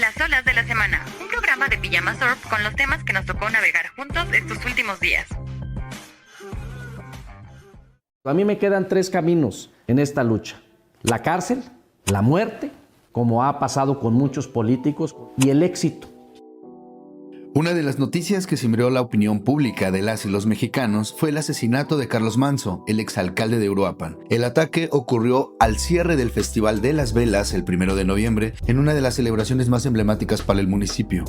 Las olas de la semana, un programa de Pijama Surf con los temas que nos tocó navegar juntos estos últimos días. A mí me quedan 3 caminos en esta lucha: la cárcel, la muerte, como ha pasado con muchos políticos, y el éxito. Una de las noticias que cimbró la opinión pública de las y los mexicanos fue el asesinato de Carlos Manzo, el exalcalde de Uruapan. El ataque ocurrió al cierre del Festival de las Velas el 1 de noviembre, en una de las celebraciones más emblemáticas para el municipio.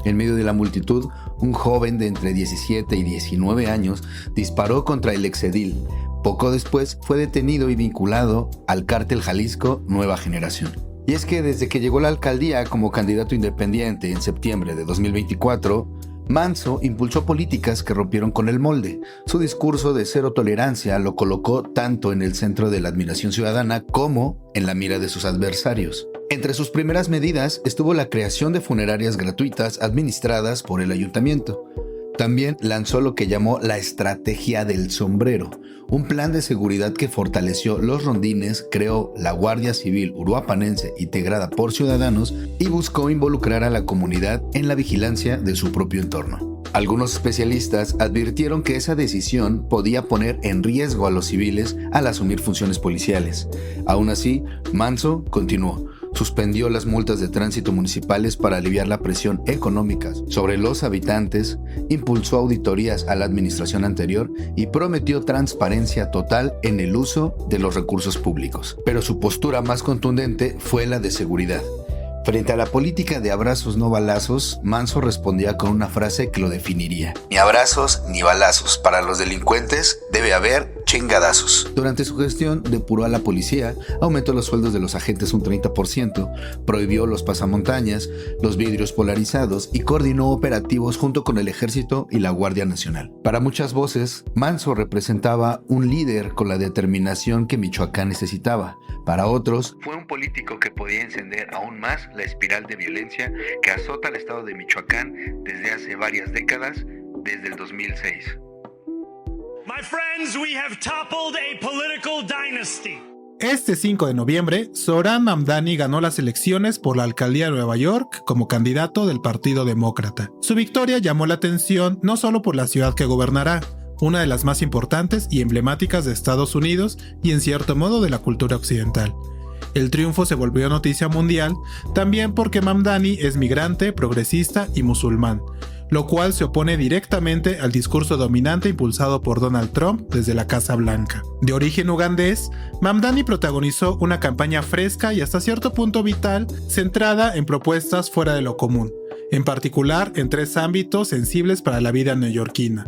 En medio de la multitud, un joven de entre 17 y 19 años disparó contra el exedil. Poco después fue detenido y vinculado al cártel Jalisco Nueva Generación. Y es que desde que llegó a la alcaldía como candidato independiente en septiembre de 2024, Manzo impulsó políticas que rompieron con el molde. Su discurso de cero tolerancia lo colocó tanto en el centro de la admiración ciudadana como en la mira de sus adversarios. Entre sus primeras medidas estuvo la creación de funerarias gratuitas administradas por el ayuntamiento. También lanzó lo que llamó la Estrategia del Sombrero, un plan de seguridad que fortaleció los rondines, creó la Guardia Civil uruapanense integrada por ciudadanos y buscó involucrar a la comunidad en la vigilancia de su propio entorno. Algunos especialistas advirtieron que esa decisión podía poner en riesgo a los civiles al asumir funciones policiales. Aún así, Manzo continuó. Suspendió las multas de tránsito municipales para aliviar la presión económica sobre los habitantes, impulsó auditorías a la administración anterior y prometió transparencia total en el uso de los recursos públicos. Pero su postura más contundente fue la de seguridad. Frente a la política de abrazos no balazos, Manzo respondía con una frase que lo definiría: ni abrazos ni balazos, para los delincuentes debe haber chingadazos. Durante su gestión depuró a la policía, aumentó los sueldos de los agentes un 30%, prohibió los pasamontañas, los vidrios polarizados y coordinó operativos junto con el Ejército y la Guardia Nacional. Para muchas voces, Manzo representaba un líder con la determinación que Michoacán necesitaba. Para otros, fue un político que podía encender aún más la espiral de violencia que azota al estado de Michoacán desde hace varias décadas, desde el 2006. My friends, we have toppled a political dynasty. Este 5 de noviembre, Zohran Mamdani ganó las elecciones por la alcaldía de Nueva York como candidato del Partido Demócrata. Su victoria llamó la atención no solo por la ciudad que gobernará, una de las más importantes y emblemáticas de Estados Unidos y en cierto modo de la cultura occidental. El triunfo se volvió noticia mundial también porque Mamdani es migrante, progresista y musulmán, lo cual se opone directamente al discurso dominante impulsado por Donald Trump desde la Casa Blanca. De origen ugandés, Mamdani protagonizó una campaña fresca y hasta cierto punto vital, centrada en propuestas fuera de lo común, en particular en 3 ámbitos sensibles para la vida neoyorquina: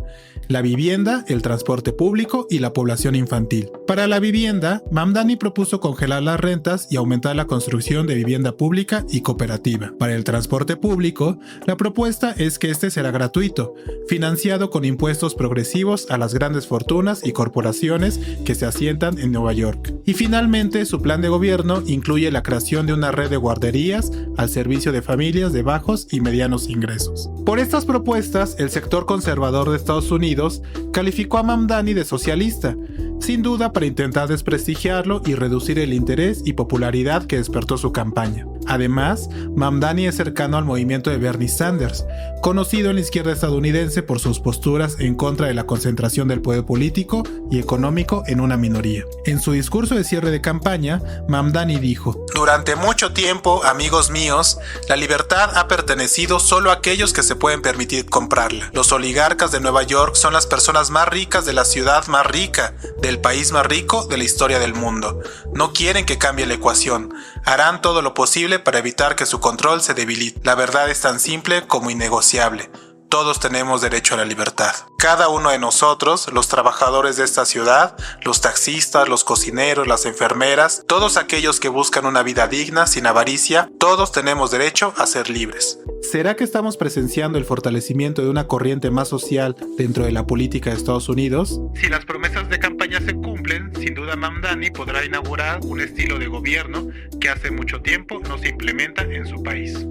la vivienda, el transporte público y la población infantil. Para la vivienda, Mamdani propuso congelar las rentas y aumentar la construcción de vivienda pública y cooperativa. Para el transporte público, la propuesta es que este será gratuito, financiado con impuestos progresivos a las grandes fortunas y corporaciones que se asientan en Nueva York. Y finalmente, su plan de gobierno incluye la creación de una red de guarderías al servicio de familias de bajos y medianos ingresos. Por estas propuestas, el sector conservador de Estados Unidos calificó a Mamdani de socialista, sin duda para intentar desprestigiarlo y reducir el interés y popularidad que despertó su campaña. Además, Mamdani es cercano al movimiento de Bernie Sanders, conocido en la izquierda estadounidense por sus posturas en contra de la concentración del poder político y económico en una minoría. En su discurso de cierre de campaña, Mamdani dijo: "Durante mucho tiempo, amigos míos, la libertad ha pertenecido solo a aquellos que se pueden permitir comprarla. Los oligarcas de Nueva York son las personas más ricas de la ciudad más rica, del país más rico de la historia del mundo. No quieren que cambie la ecuación. Harán todo lo posible para evitar que su control se debilite. La verdad es tan simple como innegociable. Todos tenemos derecho a la libertad. Cada uno de nosotros, los trabajadores de esta ciudad, los taxistas, los cocineros, las enfermeras, todos aquellos que buscan una vida digna, sin avaricia, todos tenemos derecho a ser libres". ¿Será que estamos presenciando el fortalecimiento de una corriente más social dentro de la política de Estados Unidos? Si las promesas de campaña se cumplen, sin duda Mamdani podrá inaugurar un estilo de gobierno que hace mucho tiempo no se implementa en su país.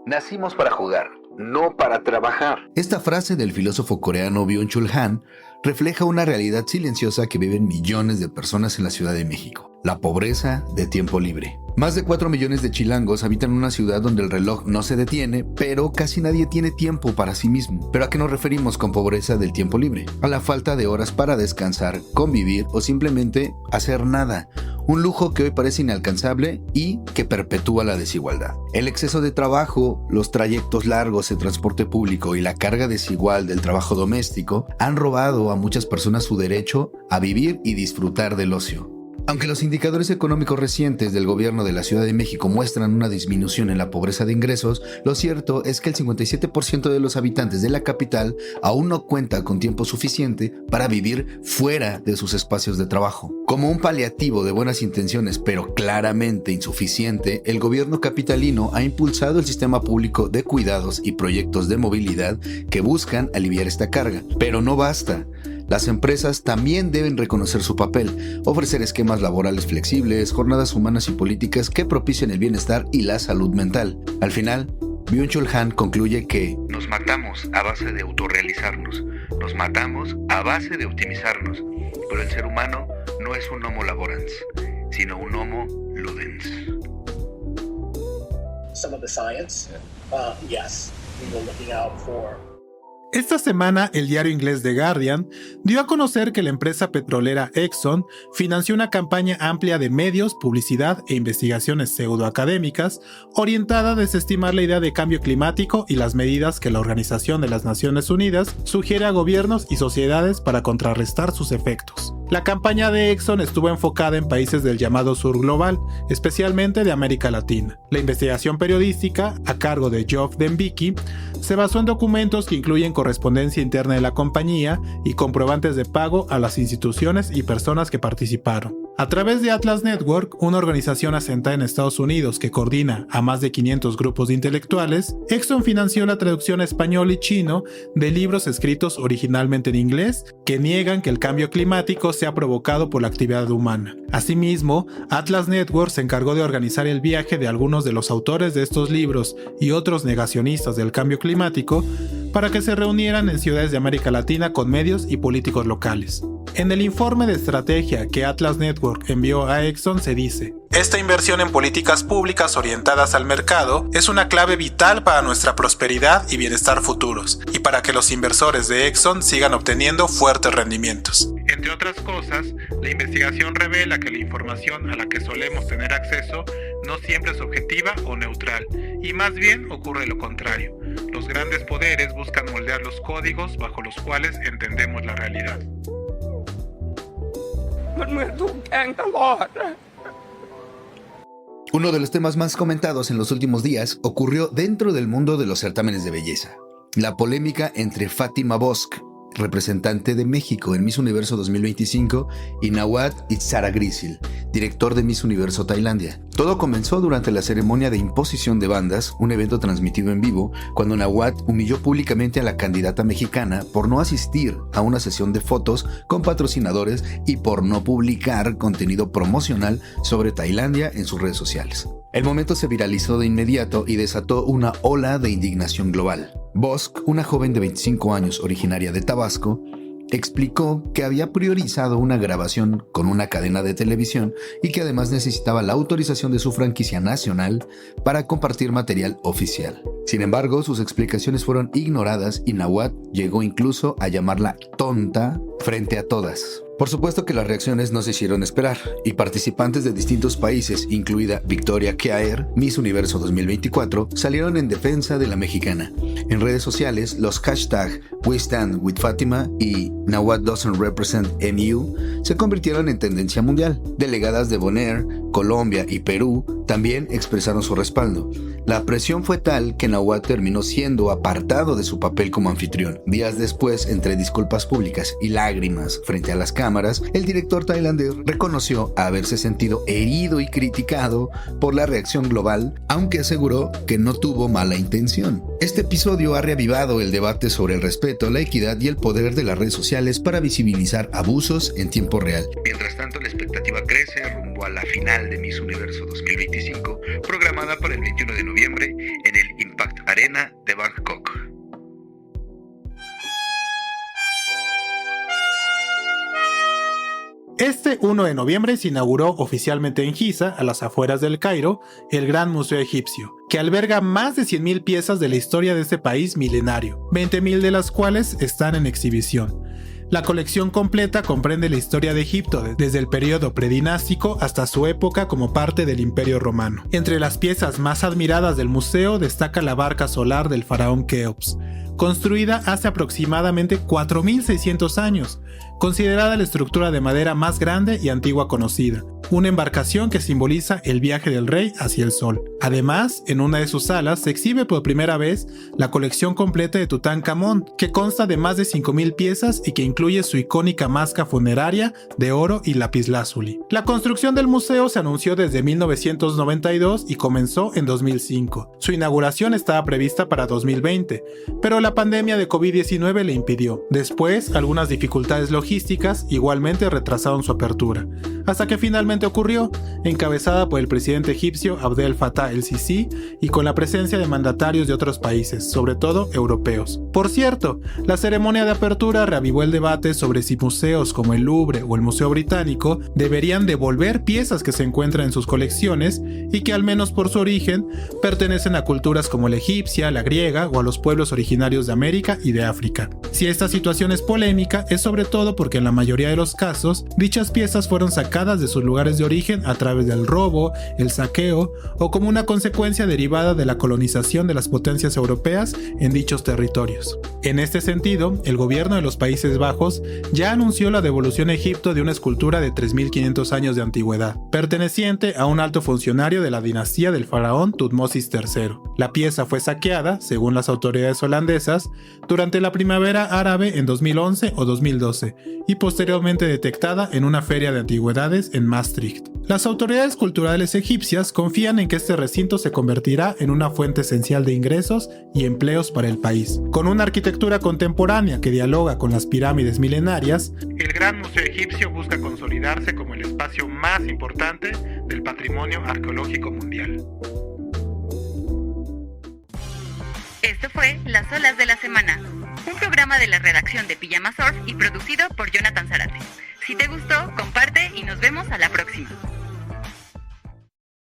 Nacimos para jugar, no para trabajar. Esta frase del filósofo coreano Byung-Chul Han refleja una realidad silenciosa que viven millones de personas en la Ciudad de México: la pobreza de tiempo libre. Más de 4 millones de chilangos habitan en una ciudad donde el reloj no se detiene, pero casi nadie tiene tiempo para sí mismo. ¿Pero a qué nos referimos con pobreza del tiempo libre? A la falta de horas para descansar, convivir o simplemente hacer nada. Un lujo que hoy parece inalcanzable y que perpetúa la desigualdad. El exceso de trabajo, los trayectos largos en transporte público y la carga desigual del trabajo doméstico han robado a muchas personas su derecho a vivir y disfrutar del ocio. Aunque los indicadores económicos recientes del gobierno de la Ciudad de México muestran una disminución en la pobreza de ingresos, lo cierto es que el 57% de los habitantes de la capital aún no cuenta con tiempo suficiente para vivir fuera de sus espacios de trabajo. Como un paliativo de buenas intenciones, pero claramente insuficiente, el gobierno capitalino ha impulsado el sistema público de cuidados y proyectos de movilidad que buscan aliviar esta carga. Pero no basta. Las empresas también deben reconocer su papel, ofrecer esquemas laborales flexibles, jornadas humanas y políticas que propicien el bienestar y la salud mental. Al final, Byung-Chul Han concluye que nos matamos a base de autorrealizarnos, nos matamos a base de optimizarnos, pero el ser humano no es un homo laborans, sino un homo ludens. Some of the science, yes, we were looking out for. Esta semana, el diario inglés The Guardian dio a conocer que la empresa petrolera Exxon financió una campaña amplia de medios, publicidad e investigaciones pseudoacadémicas orientada a desestimar la idea de cambio climático y las medidas que la Organización de las Naciones Unidas sugiere a gobiernos y sociedades para contrarrestar sus efectos. La campaña de Exxon estuvo enfocada en países del llamado Sur Global, especialmente de América Latina. La investigación periodística, a cargo de Geoff Dembicki, se basó en documentos que incluyen correspondencia interna de la compañía y comprobantes de pago a las instituciones y personas que participaron. A través de Atlas Network, una organización asentada en Estados Unidos que coordina a más de 500 grupos de intelectuales, Exxon financió la traducción a español y chino de libros escritos originalmente en inglés que niegan que el cambio climático sea provocado por la actividad humana. Asimismo, Atlas Network se encargó de organizar el viaje de algunos de los autores de estos libros y otros negacionistas del cambio climático para que se reunieran en ciudades de América Latina con medios y políticos locales. En el informe de estrategia que Atlas Network envió a Exxon se dice: esta inversión en políticas públicas orientadas al mercado es una clave vital para nuestra prosperidad y bienestar futuros, y para que los inversores de Exxon sigan obteniendo fuertes rendimientos. Entre otras cosas, la investigación revela que la información a la que solemos tener acceso no siempre es objetiva o neutral, y más bien ocurre lo contrario. Los grandes poderes buscan moldear los códigos bajo los cuales entendemos la realidad. Uno de los temas más comentados en los últimos días ocurrió dentro del mundo de los certámenes de belleza: la polémica entre Fátima Bosch, representante de México en Miss Universo 2025, y Nawat Itzhara-Griesil, director de Miss Universo Tailandia. Todo comenzó durante la ceremonia de imposición de bandas, un evento transmitido en vivo, cuando Nawat humilló públicamente a la candidata mexicana por no asistir a una sesión de fotos con patrocinadores y por no publicar contenido promocional sobre Tailandia en sus redes sociales. El momento se viralizó de inmediato y desató una ola de indignación global. Bosch, una joven de 25 años originaria de Tabasco, explicó que había priorizado una grabación con una cadena de televisión y que además necesitaba la autorización de su franquicia nacional para compartir material oficial. Sin embargo, sus explicaciones fueron ignoradas y Nawat llegó incluso a llamarla tonta frente a todas. Por supuesto que las reacciones no se hicieron esperar, y participantes de distintos países, incluida Victoria Kjaer, Miss Universo 2024, salieron en defensa de la mexicana. En redes sociales, los hashtags WeStandWithFatima y Nawat Doesn't Represent MU se convirtieron en tendencia mundial. Delegadas de Bonaire, Colombia y Perú también expresaron su respaldo. La presión fue tal que Nawat terminó siendo apartado de su papel como anfitrión. Días después, entre disculpas públicas y lágrimas frente a las cámaras, el director tailandés reconoció haberse sentido herido y criticado por la reacción global, aunque aseguró que no tuvo mala intención. Este episodio ha reavivado el debate sobre el respeto, la equidad y el poder de las redes sociales para visibilizar abusos en tiempo real. Mientras tanto, la expectativa crece rumbo a la final de Miss Universo 2025, programada para el 21 de noviembre en el Impact Arena de Bangkok. Este 1 de noviembre se inauguró oficialmente en Giza, a las afueras del Cairo, el Gran Museo Egipcio, que alberga más de 100.000 piezas de la historia de este país milenario, 20.000 de las cuales están en exhibición. La colección completa comprende la historia de Egipto desde el periodo predinástico hasta su época como parte del Imperio Romano. Entre las piezas más admiradas del museo destaca la barca solar del faraón Keops, construida hace aproximadamente 4.600 años, considerada la estructura de madera más grande y antigua conocida, una embarcación que simboliza el viaje del rey hacia el sol. Además, en una de sus salas se exhibe por primera vez la colección completa de Tutankamón, que consta de más de 5.000 piezas y que incluye su icónica máscara funeraria de oro y lapislázuli. La construcción del museo se anunció desde 1992 y comenzó en 2005. Su inauguración estaba prevista para 2020, pero la pandemia de COVID-19 le impidió. Después, algunas dificultades logísticas igualmente retrasaron su apertura, hasta que finalmente ocurrió, encabezada por el presidente egipcio Abdel Fattah el-Sisi y con la presencia de mandatarios de otros países, sobre todo europeos. Por cierto, la ceremonia de apertura reavivó el debate sobre si museos como el Louvre o el Museo Británico deberían devolver piezas que se encuentran en sus colecciones y que, al menos por su origen, pertenecen a culturas como la egipcia, la griega o a los pueblos originarios de América y de África. Si esta situación es polémica, es sobre todo porque en la mayoría de los casos, dichas piezas fueron sacadas de sus lugares de origen a través del robo, el saqueo o como una consecuencia derivada de la colonización de las potencias europeas en dichos territorios. En este sentido, el gobierno de los Países Bajos ya anunció la devolución a Egipto de una escultura de 3.500 años de antigüedad, perteneciente a un alto funcionario de la dinastía del faraón Tutmosis III. La pieza fue saqueada, según las autoridades holandesas, durante la primavera árabe en 2011 o 2012 y posteriormente detectada en una feria de antigüedades en Maastricht. Las autoridades culturales egipcias confían en que este recinto se convertirá en una fuente esencial de ingresos y empleos para el país. Con una arquitectura contemporánea que dialoga con las pirámides milenarias, el Gran Museo Egipcio busca consolidarse como el espacio más importante del patrimonio arqueológico mundial. Esto fue Las Olas de la Semana, un programa de la redacción de Pijama Surf y producido por Jonathan Zarate. Si te gustó, comparte y nos vemos a la próxima.